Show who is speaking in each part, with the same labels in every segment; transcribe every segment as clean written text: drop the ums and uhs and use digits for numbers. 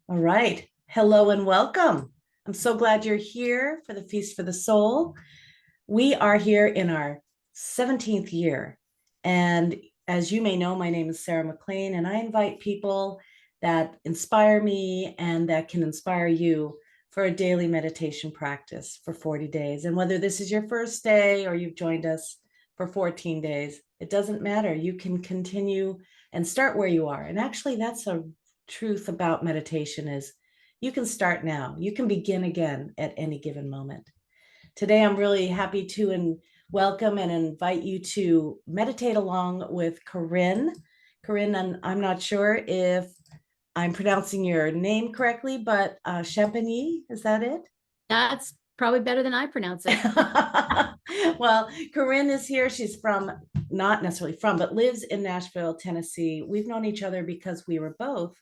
Speaker 1: All right. Hello and welcome. I'm so glad you're here for the Feast for the Soul. We are here in our 17th year. And as you may know, my name is Sarah McLean, and I invite people that inspire me and that can inspire you for a daily meditation practice for 40 days. And whether this is your first day or you've joined us for 14 days, it doesn't matter. You can continue and start where you are. And actually, that's a truth about meditation is you can start now. You can begin again at any given moment. Today, I'm really happy to welcome and invite you to meditate along with Corrine. Corrine, and I'm not sure if I'm pronouncing your name correctly, but Champigny, is that it?
Speaker 2: That's probably better than I pronounce it.
Speaker 1: Well, Corrine is here. She's not necessarily from, but lives in Nashville, Tennessee. We've known each other because we were both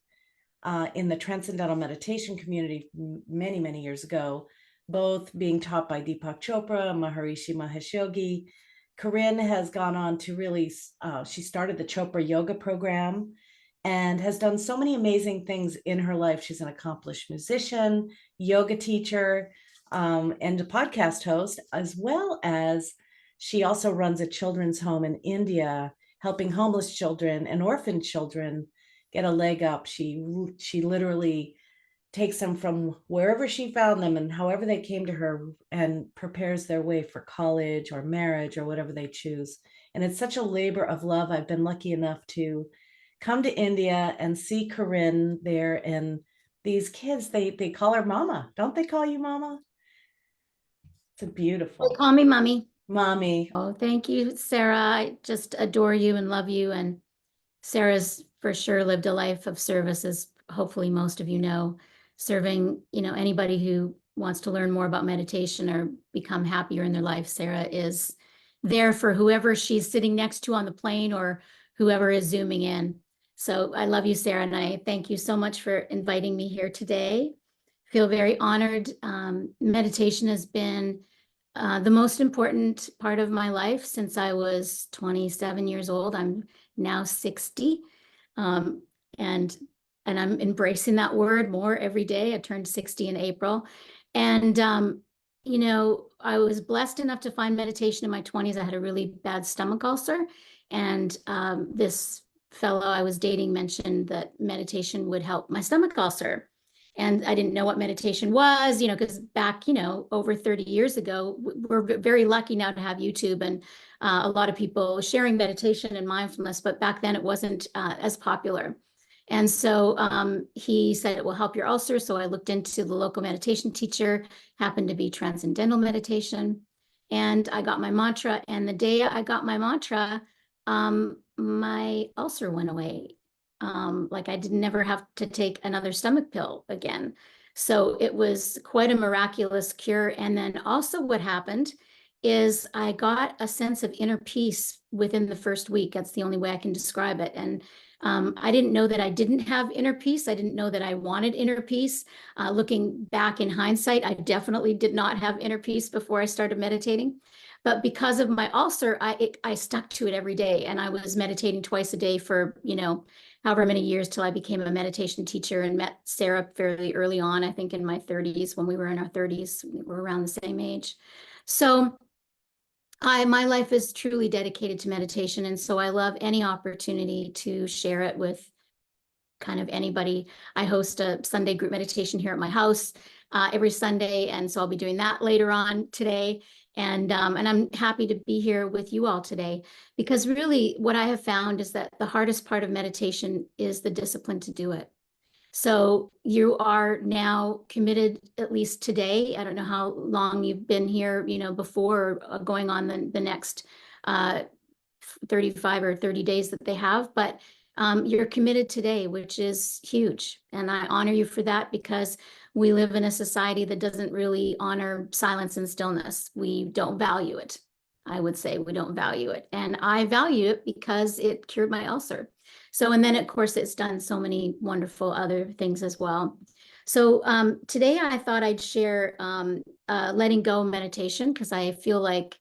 Speaker 1: in the Transcendental Meditation community many, many years ago, both being taught by Deepak Chopra, Maharishi Mahesh Yogi. Corrine has gone on to really, she started the Chopra Yoga program and has done so many amazing things in her life. She's an accomplished musician, yoga teacher, and a podcast host, as well as she also runs a children's home in India, helping homeless children and orphan children get a leg up. She literally takes them from wherever she found them and however they came to her and prepares their way for college or marriage or whatever they choose. And it's such a labor of love. I've been lucky enough to come to India and see Corrine there. And these kids, they call her Mama. Don't they call you Mama? It's a
Speaker 2: They
Speaker 1: beautiful.
Speaker 2: call me Mommy.
Speaker 1: Mommy.
Speaker 2: Oh, thank you, Sarah. I just adore you and love you. And Sarah's for sure lived a life of service, as hopefully most of you know, serving, anybody who wants to learn more about meditation or become happier in their life. Sarah is there for whoever she's sitting next to on the plane or whoever is zooming in. So I love you, Sarah, and I thank you so much for inviting me here today. Feel very honored. Meditation has been the most important part of my life since I was 27 years old. I'm now 60. Um, and I'm embracing that word more every day. I turned 60 in April. And I was blessed enough to find meditation in my 20s. I had a really bad stomach ulcer. And this fellow I was dating mentioned that meditation would help my stomach ulcer. And I didn't know what meditation was, because back, over 30 years ago, we're very lucky now to have YouTube and a lot of people sharing meditation and mindfulness, but back then it wasn't as popular. And so he said it will help your ulcer. So I looked into the local meditation teacher, happened to be Transcendental Meditation. And I got my mantra. And the day I got my mantra, my ulcer went away. Like I did never have to take another stomach pill again. So it was quite a miraculous cure. And then also what happened is I got a sense of inner peace within the first week. That's the only way I can describe it. And I didn't know that I didn't have inner peace. I didn't know that I wanted inner peace. Looking back in hindsight, I definitely did not have inner peace before I started meditating. But because of my ulcer, I stuck to it every day. And I was meditating twice a day for, however many years till I became a meditation teacher and met Sarah fairly early on, I think in my 30s, when we were in our 30s, we were around the same age. So my life is truly dedicated to meditation. And so I love any opportunity to share it with kind of anybody. I host a Sunday group meditation here at my house every Sunday. And so I'll be doing that later on today. And I'm happy to be here with you all today, because really what I have found is that the hardest part of meditation is the discipline to do it. So you are now committed, at least today. I don't know how long you've been here, before going on the next 35 or 30 days that they have, but you're committed today, which is huge. And I honor you for that, because we live in a society that doesn't really honor silence and stillness. We don't value it. I would say we don't value it. And I value it because it cured my ulcer. So, and then of course, it's done so many wonderful other things as well. So today I thought I'd share letting go meditation, because I feel like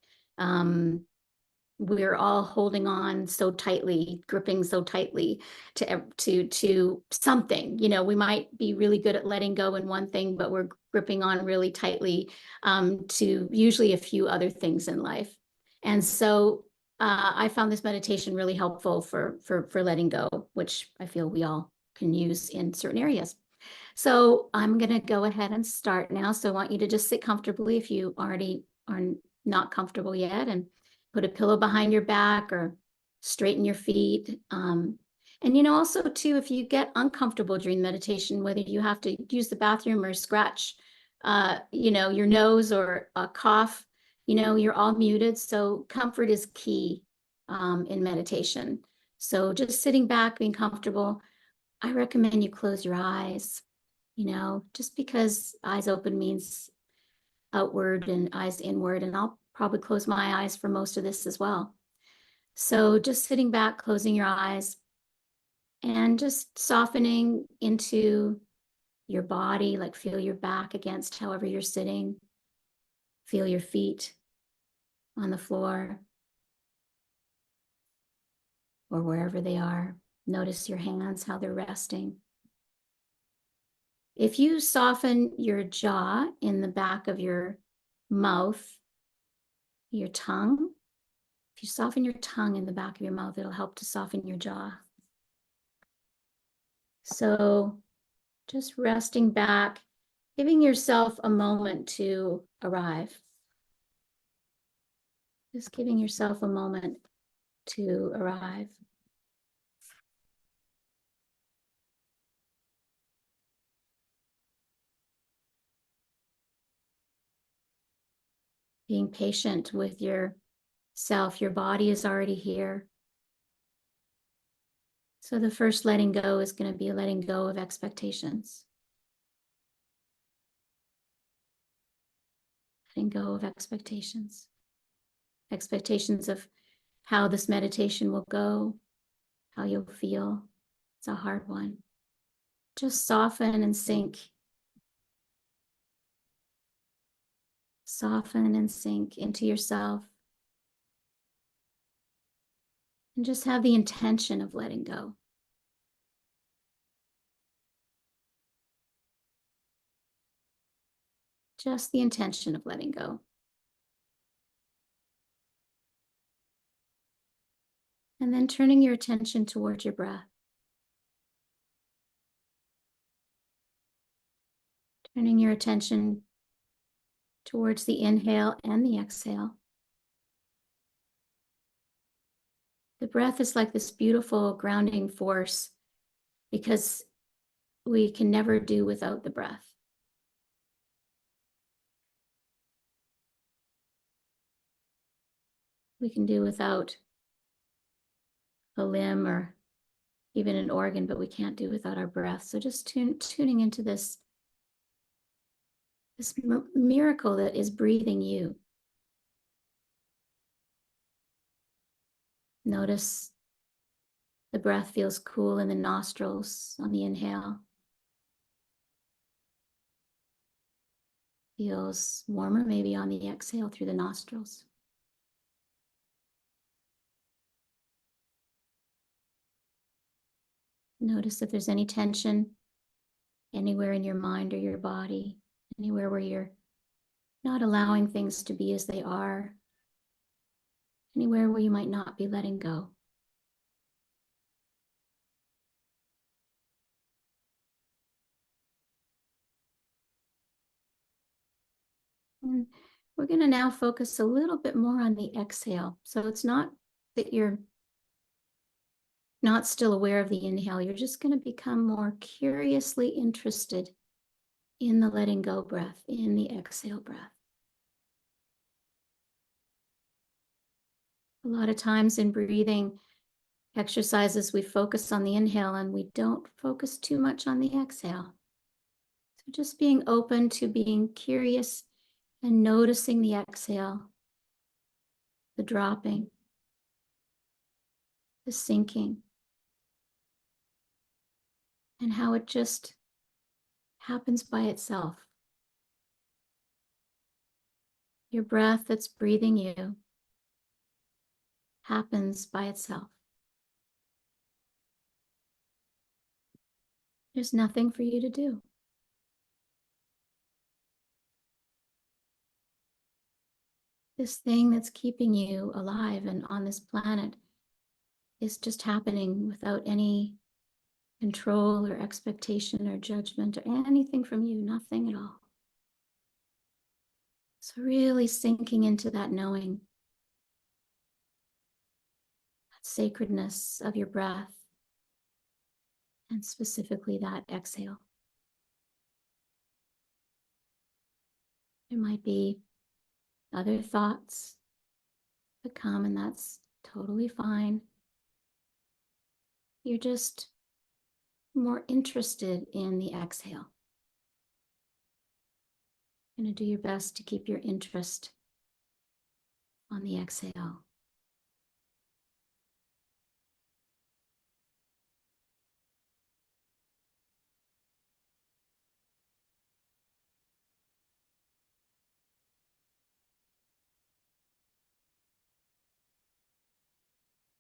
Speaker 2: we're all holding on so tightly, gripping so tightly to something. We might be really good at letting go in one thing, but we're gripping on really tightly to usually a few other things in life. And so I found this meditation really helpful for letting go, which I feel we all can use in certain areas. So I'm going to go ahead and start now. So I want you to just sit comfortably if you already are not comfortable yet, and put a pillow behind your back or straighten your feet. And also too, if you get uncomfortable during meditation, whether you have to use the bathroom or scratch, your nose or a cough, you're all muted. So comfort is key in meditation. So just sitting back, being comfortable. I recommend you close your eyes, just because eyes open means outward and eyes inward. And I'll probably close my eyes for most of this as well. So just sitting back, closing your eyes, and just softening into your body, like feel your back against however you're sitting. Feel your feet on the floor or wherever they are. Notice your hands, how they're resting. If you soften your jaw in the back of your mouth, your tongue, if you soften your tongue in the back of your mouth, it'll help to soften your jaw. So just resting back, giving yourself a moment to arrive. Just giving yourself a moment to arrive. Being patient with yourself. Your body is already here. So the first letting go is going to be letting go of expectations. Letting go of expectations. Expectations of how this meditation will go, how you'll feel. It's a hard one. Just soften and sink. Soften and sink into yourself. And just have the intention of letting go. Just the intention of letting go. And then turning your attention towards your breath. Turning your attention towards the inhale and the exhale. The breath is like this beautiful grounding force because we can never do without the breath. We can do without a limb or even an organ, but we can't do without our breath. So just tuning into this miracle that is breathing you. Notice the breath feels cool in the nostrils on the inhale. Feels warmer maybe on the exhale through the nostrils. Notice if there's any tension anywhere in your mind or your body, anywhere where you're not allowing things to be as they are, anywhere where you might not be letting go. And we're going to now focus a little bit more on the exhale. So it's not that you're not still aware of the inhale. You're just going to become more curiously interested in the letting go breath, in the exhale breath. A lot of times in breathing exercises, we focus on the inhale and we don't focus too much on the exhale. So just being open to being curious and noticing the exhale, the dropping, the sinking, and how it just happens by itself. Your breath that's breathing you, happens by itself. There's nothing for you to do. This thing that's keeping you alive and on this planet is just happening without any control or expectation or judgment or anything from you, nothing at all. So really sinking into that knowing, that sacredness of your breath, and specifically that exhale. There might be other thoughts that come, and that's totally fine. You're just more interested in the exhale. You're going to do your best to keep your interest on the exhale.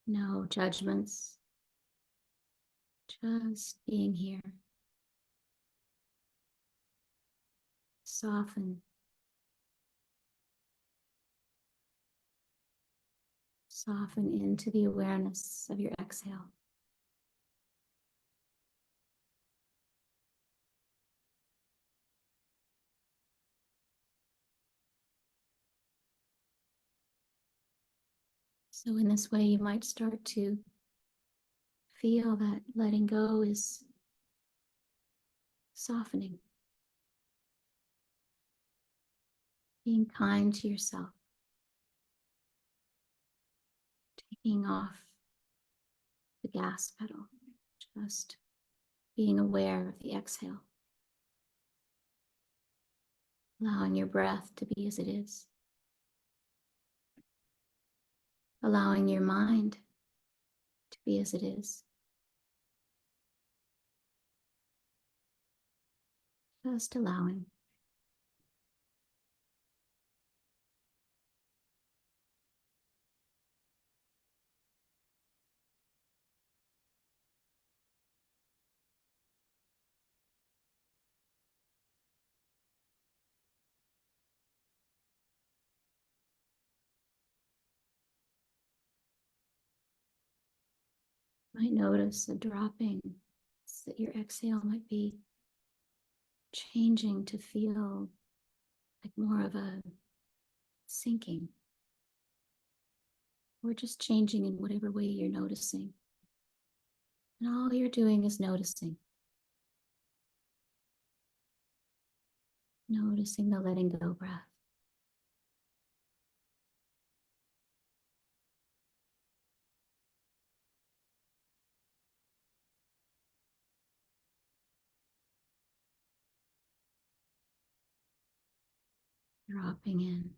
Speaker 2: No judgments, just being here. Soften. Soften into the awareness of your exhale. So in this way, you might start to feel that letting go is softening. Being kind to yourself. Taking off the gas pedal. Just being aware of the exhale. Allowing your breath to be as it is. Allowing your mind to be as it is. Just allowing. Might notice a dropping, so that your exhale might be changing to feel like more of a sinking, or just changing in whatever way you're noticing. And all you're doing is noticing. Noticing the letting go breath. Dropping in.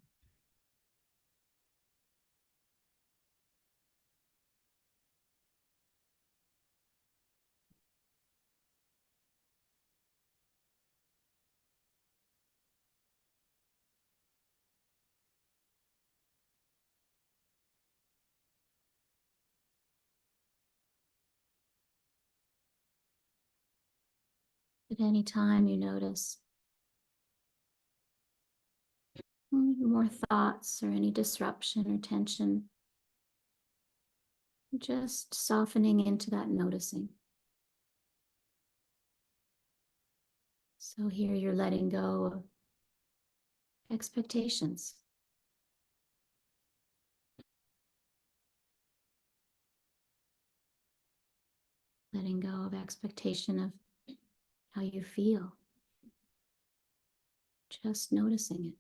Speaker 2: At any time you notice more thoughts or any disruption or tension, just softening into that noticing. So here you're letting go of expectations. Letting go of expectation of how you feel. Just noticing it.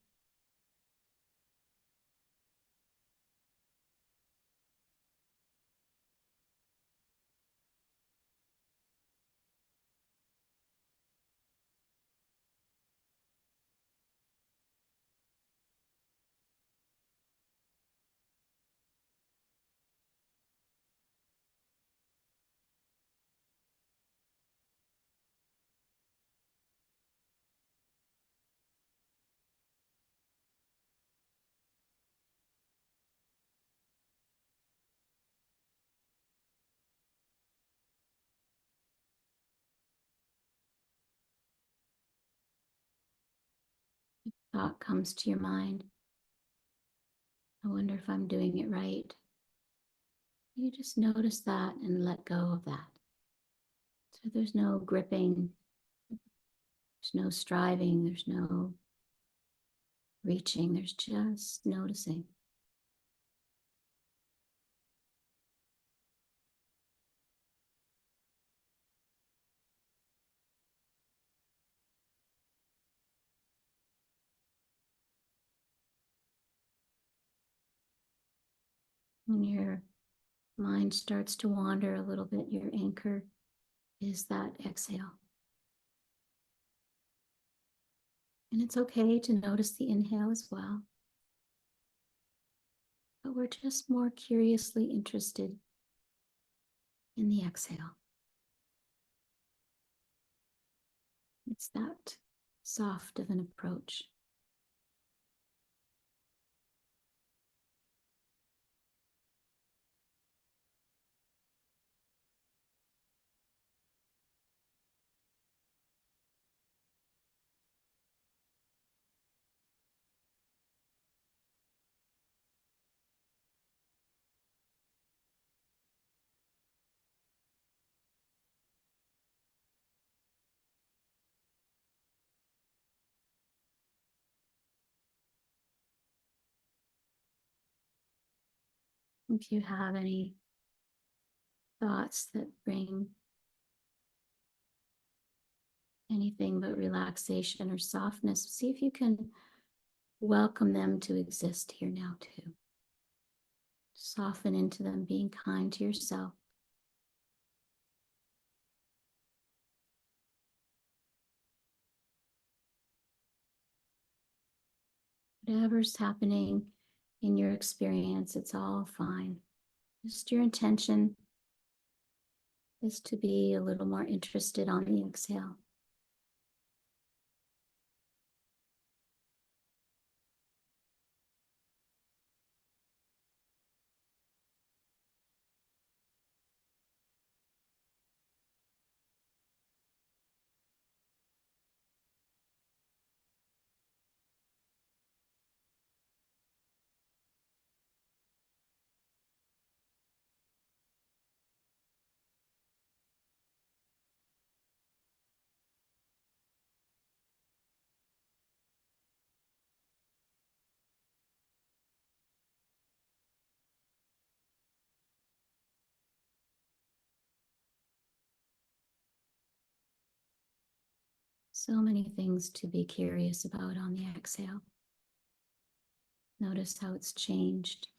Speaker 2: thought comes to your mind, I wonder if I'm doing it right. You just notice that and let go of that. So there's no gripping, there's no striving, there's no reaching, there's just noticing. When your mind starts to wander a little bit, your anchor is that exhale. And it's okay to notice the inhale as well. But we're just more curiously interested in the exhale. It's that soft of an approach. If you have any thoughts that bring anything but relaxation or softness, see if you can welcome them to exist here now too. Soften into them, being kind to yourself. Whatever's happening in your experience, it's all fine. Just your intention is to be a little more interested on the exhale. So many things to be curious about on the exhale. Notice how it's changed.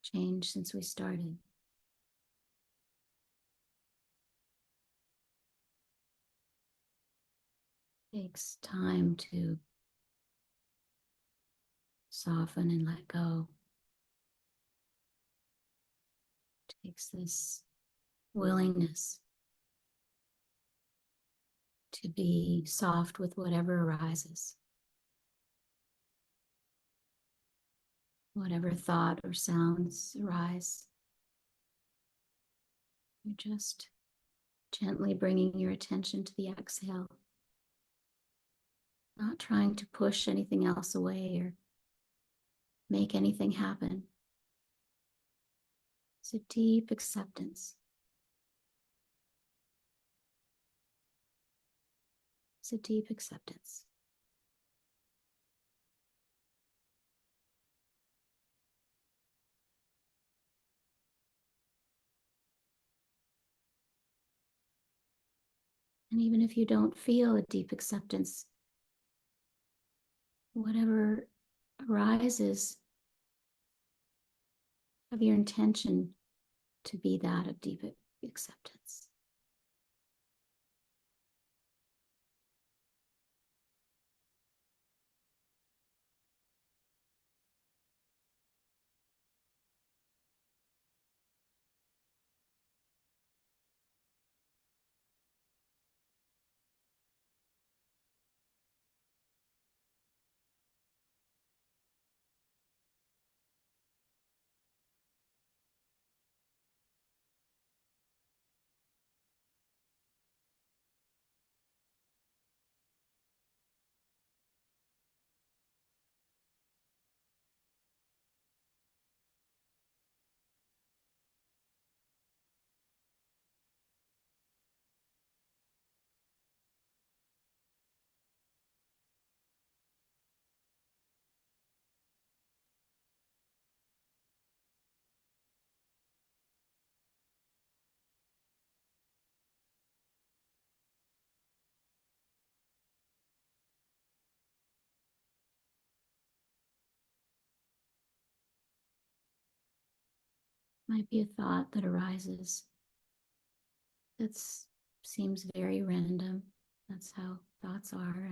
Speaker 2: Changed since we started. Takes time to soften and let go. Takes this willingness to be soft with whatever arises. Whatever thought or sounds arise, you're just gently bringing your attention to the exhale, not trying to push anything else away or make anything happen. It's a deep acceptance. It's a deep acceptance. And even if you don't feel a deep acceptance, whatever arises, have your intention to be that of deep acceptance. Might be a thought that arises that seems very random. That's how thoughts are.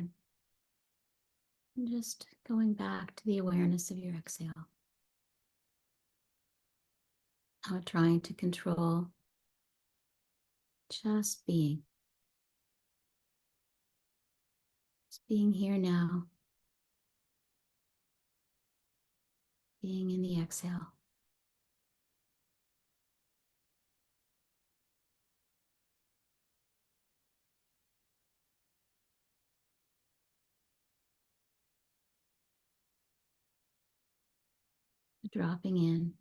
Speaker 2: And just going back to the awareness of your exhale. Not trying to control, just being. Just being here now. Being in the exhale. Dropping in.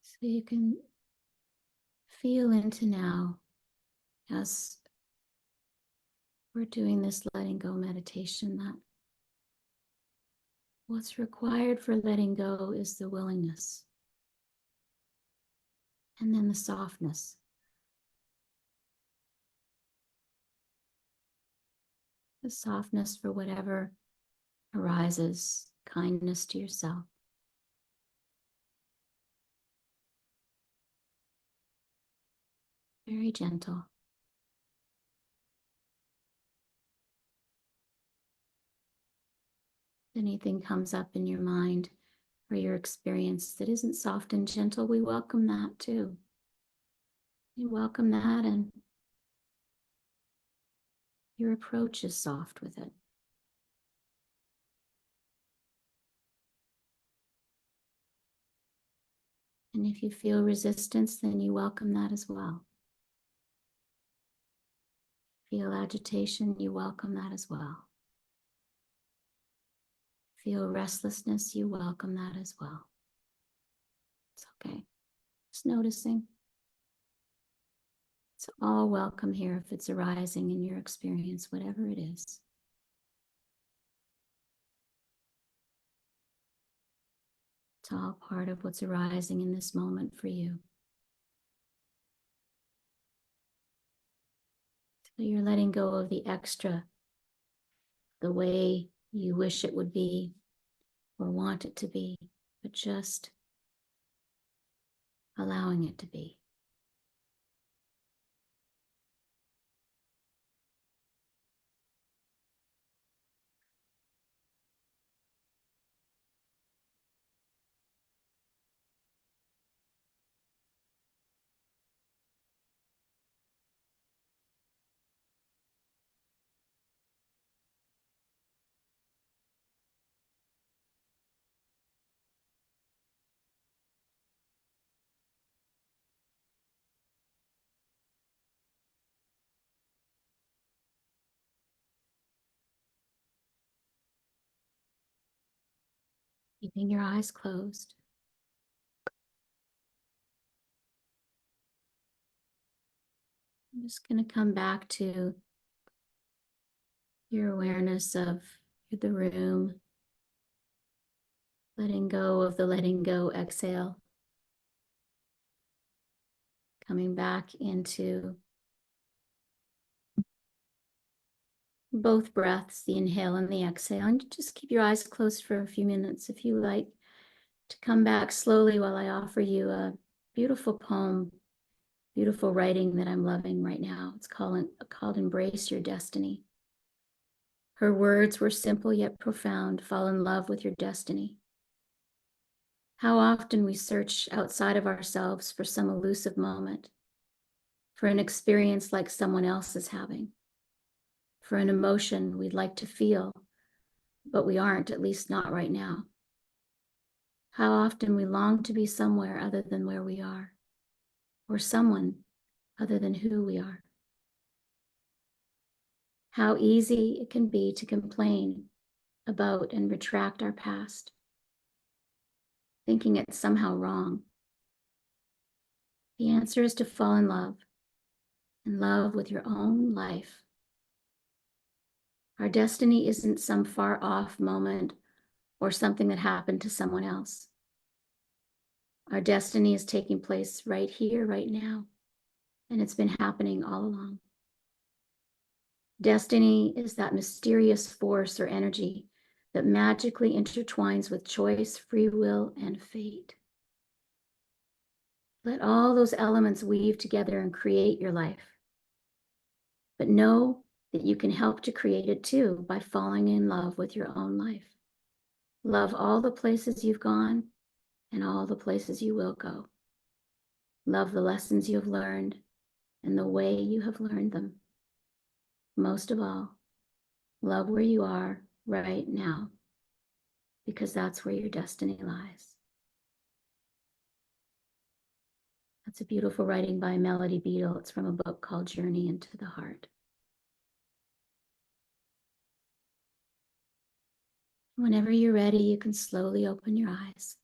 Speaker 2: So you can feel into now as we're doing this letting go meditation that what's required for letting go is the willingness and then the softness. The softness for whatever arises, kindness to yourself. Very gentle. If anything comes up in your mind or your experience that isn't soft and gentle, we welcome that too. We welcome that, and your approach is soft with it. And if you feel resistance, then you welcome that as well. Feel agitation, you welcome that as well. Feel restlessness, you welcome that as well. It's okay. Just noticing. It's all welcome here if it's arising in your experience, whatever it is. It's all part of what's arising in this moment for you. So you're letting go of the extra, the way you wish it would be or want it to be, but just allowing it to be. Keeping your eyes closed. I'm just going to come back to your awareness of the room, letting go of the letting go exhale, coming back into both breaths, the inhale and the exhale, and just keep your eyes closed for a few minutes if you like to come back slowly while I offer you a beautiful poem, beautiful writing that I'm loving right now. It's called Embrace Your Destiny. Her words were simple yet profound. Fall in love with your destiny. How often we search outside of ourselves for some elusive moment, for an experience like someone else is having, for an emotion we'd like to feel, but we aren't, at least not right now. How often we long to be somewhere other than where we are, or someone other than who we are. How easy it can be to complain about and retract our past, thinking it's somehow wrong. The answer is to fall in love with your own life. Our destiny isn't some far off moment or something that happened to someone else. Our destiny is taking place right here, right now, and it's been happening all along. Destiny is that mysterious force or energy that magically intertwines with choice, free will, and fate. Let all those elements weave together and create your life. But know that you can help to create it too by falling in love with your own life. Love all the places you've gone and all the places you will go. Love the lessons you have learned and the way you have learned them. Most of all, love where you are right now, because that's where your destiny lies. That's a beautiful writing by Melody Beadle. It's from a book called Journey into the Heart. Whenever you're ready, you can slowly open your eyes.